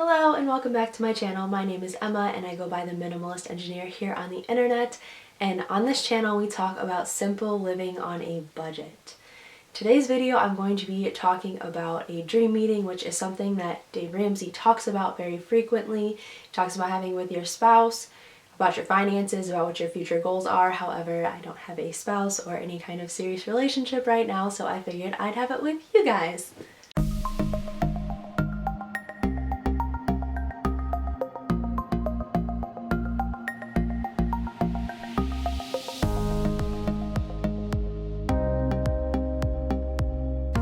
Hello and welcome back to my channel. My name is Emma and I go by the Minimalist Engineer here on the internet, and on this channel we talk about simple living on a budget. Today's video I'm going to be talking about a dream meeting, which is something that Dave Ramsey talks about very frequently. He talks about having with your spouse, about your finances, about what your future goals are. However, I don't have a spouse or any kind of serious relationship right now, so I figured I'd have it with you guys.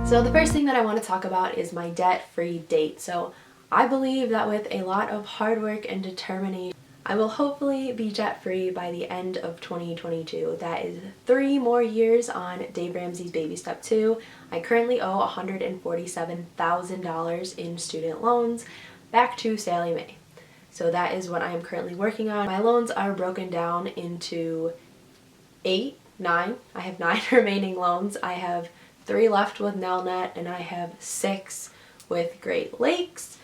So the first thing that I want to talk about is my debt-free date. So I believe that with a lot of hard work and determination, I will hopefully be debt-free by the end of 2022. That is 3 more years on Dave Ramsey's Baby Step 2. I currently owe $147,000 in student loans back to Sallie Mae. So that is what I am currently working on. My loans are broken down into 9. I have 9 remaining loans. I have 3 left with Nelnet, and I have 6 with Great Lakes,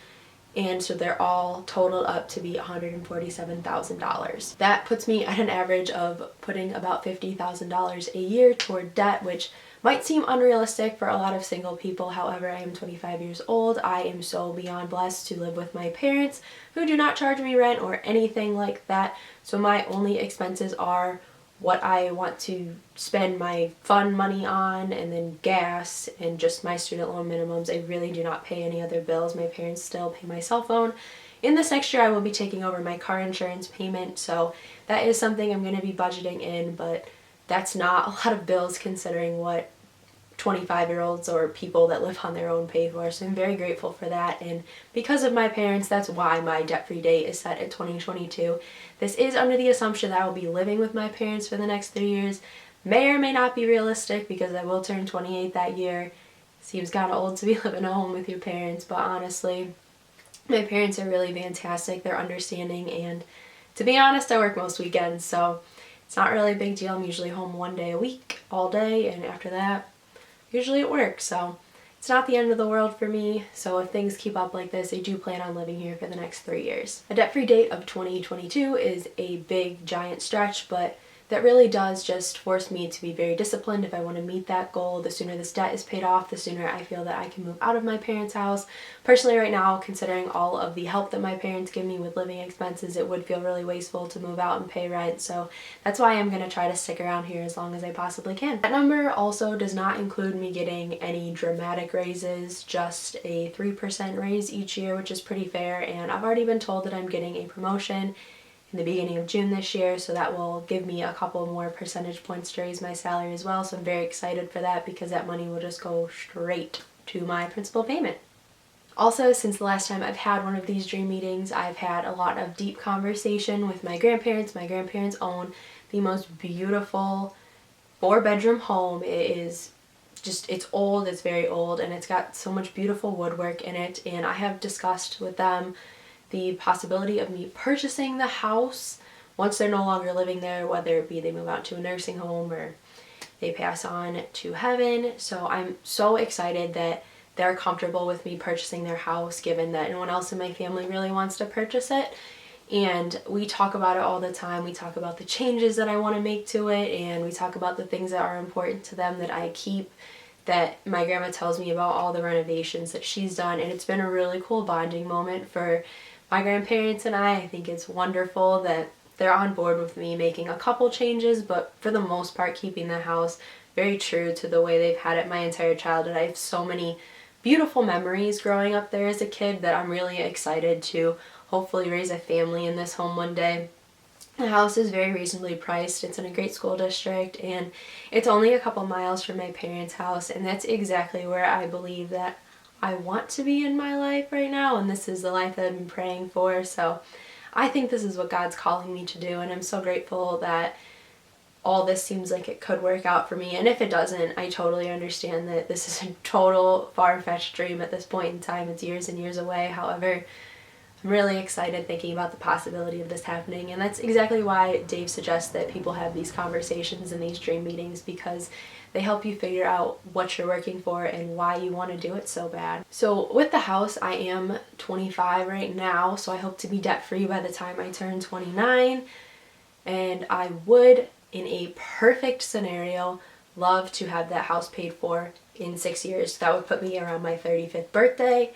and so they're all totaled up to be $147,000. That puts me at an average of putting about $50,000 a year toward debt, which might seem unrealistic for a lot of single people. However, I am 25 years old. I am so beyond blessed to live with my parents, who do not charge me rent or anything like that, so my only expenses are what I want to spend my fun money on, and then gas and just my student loan minimums. I really do not pay any other bills. My parents still pay my cell phone. In this next year I will be taking over my car insurance payment, so that is something I'm going to be budgeting in, but that's not a lot of bills considering what 25-year-olds or people that live on their own pay for. So I'm very grateful for that, and because of my parents, that's why my debt-free date is set at 2022. This is under the assumption that I will be living with my parents for the next 3 years. May or may not be realistic because I will turn 28 that year. Seems kind of old to be living at home with your parents, but honestly, my parents are really fantastic. They're understanding, and to be honest, I work most weekends, so it's not really a big deal. I'm usually home 1 day a week, all day, and after that, usually at work, so it's not the end of the world for me. So if things keep up like this, I do plan on living here for the next 3 years. A debt-free date of 2022 is a big, giant stretch, but that really does just force me to be very disciplined if I want to meet that goal. The sooner this debt is paid off, the sooner I feel that I can move out of my parents' house. Personally, right now, considering all of the help that my parents give me with living expenses, it would feel really wasteful to move out and pay rent. So that's why I'm going to try to stick around here as long as I possibly can. That number also does not include me getting any dramatic raises, just a 3% raise each year, which is pretty fair. And I've already been told that I'm getting a promotion in the beginning of June this year, so that will give me a couple more percentage points to raise my salary as well. So I'm very excited for that because that money will just go straight to my principal payment. Also, since the last time I've had one of these dream meetings, I've had a lot of deep conversation with my grandparents. My grandparents own the most beautiful 4-bedroom home. It is just, it's old, it's very old, and it's got so much beautiful woodwork in it, and I have discussed with them the possibility of me purchasing the house once they're no longer living there, whether it be they move out to a nursing home or they pass on to heaven. So I'm so excited that they're comfortable with me purchasing their house, given that no one else in my family really wants to purchase it. And we talk about it all the time. We talk about the changes that I want to make to it, and we talk about the things that are important to them that I keep, that my grandma tells me about all the renovations that she's done, and it's been a really cool bonding moment for my grandparents and I think it's wonderful that they're on board with me making a couple changes, but for the most part keeping the house very true to the way they've had it my entire childhood. I have so many beautiful memories growing up there as a kid that I'm really excited to hopefully raise a family in this home one day. The house is very reasonably priced. It's in a great school district, and it's only a couple miles from my parents' house, and that's exactly where I believe that I want to be in my life right now, and this is the life that I've been praying for. So I think this is what God's calling me to do, and I'm so grateful that all this seems like it could work out for me. And if it doesn't, I totally understand that this is a total far-fetched dream at this point in time. It's years and years away. However, I'm really excited thinking about the possibility of this happening, and that's exactly why Dave suggests that people have these conversations and these dream meetings, because they help you figure out what you're working for and why you want to do it so bad. So with the house, I am 25 right now, so I hope to be debt-free by the time I turn 29. And I would, in a perfect scenario, love to have that house paid for in 6 years. That would put me around my 35th birthday,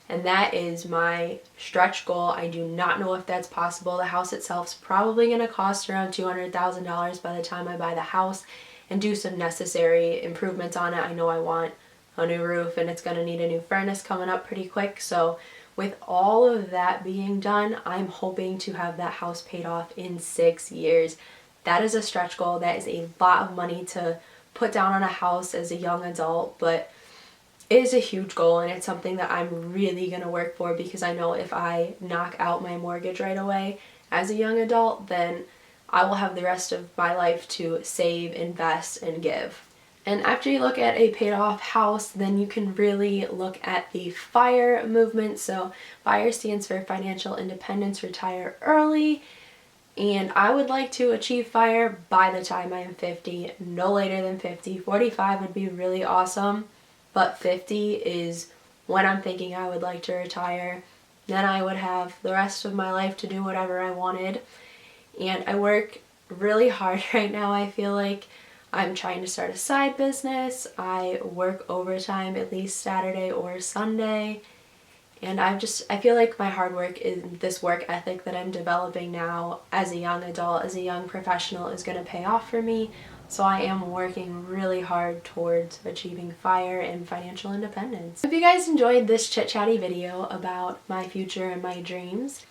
and that is my stretch goal. I do not know if that's possible. The house itself is probably going to cost around $200,000 by the time I buy the house and do some necessary improvements on it. I know I want a new roof, and it's going to need a new furnace coming up pretty quick. So with all of that being done, I'm hoping to have that house paid off in 6 years. That is a stretch goal. That is a lot of money to put down on a house as a young adult, but it is a huge goal, and it's something that I'm really going to work for, because I know if I knock out my mortgage right away as a young adult, then I will have the rest of my life to save, invest, and give. And after you look at a paid off house, then you can really look at the FIRE movement. So FIRE stands for Financial Independence, Retire Early. And I would like to achieve FIRE by the time I am 50, no later than 50. 45 would be really awesome, but 50 is when I'm thinking I would like to retire. Then I would have the rest of my life to do whatever I wanted. And I work really hard right now. I feel like I'm trying to start a side business. I work overtime at least Saturday or Sunday. And I feel like my hard work is this work ethic that I'm developing now as a young adult, as a young professional, is going to pay off for me. So I am working really hard towards achieving FIRE and financial independence. If you guys enjoyed this chit-chatty video about my future and my dreams,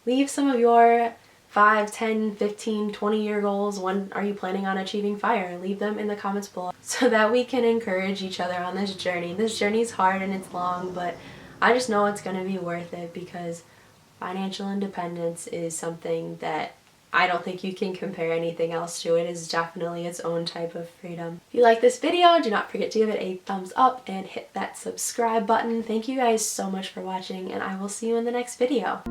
leave some of your 5, 10, 15, 20-year goals. When are you planning on achieving FIRE? Leave them in the comments below so that we can encourage each other on this journey. This journey is hard and it's long, but I just know it's going to be worth it, because financial independence is something that I don't think you can compare anything else to. It is definitely its own type of freedom. If you like this video, do not forget to give it a thumbs up and hit that subscribe button. Thank you guys so much for watching, and I will see you in the next video.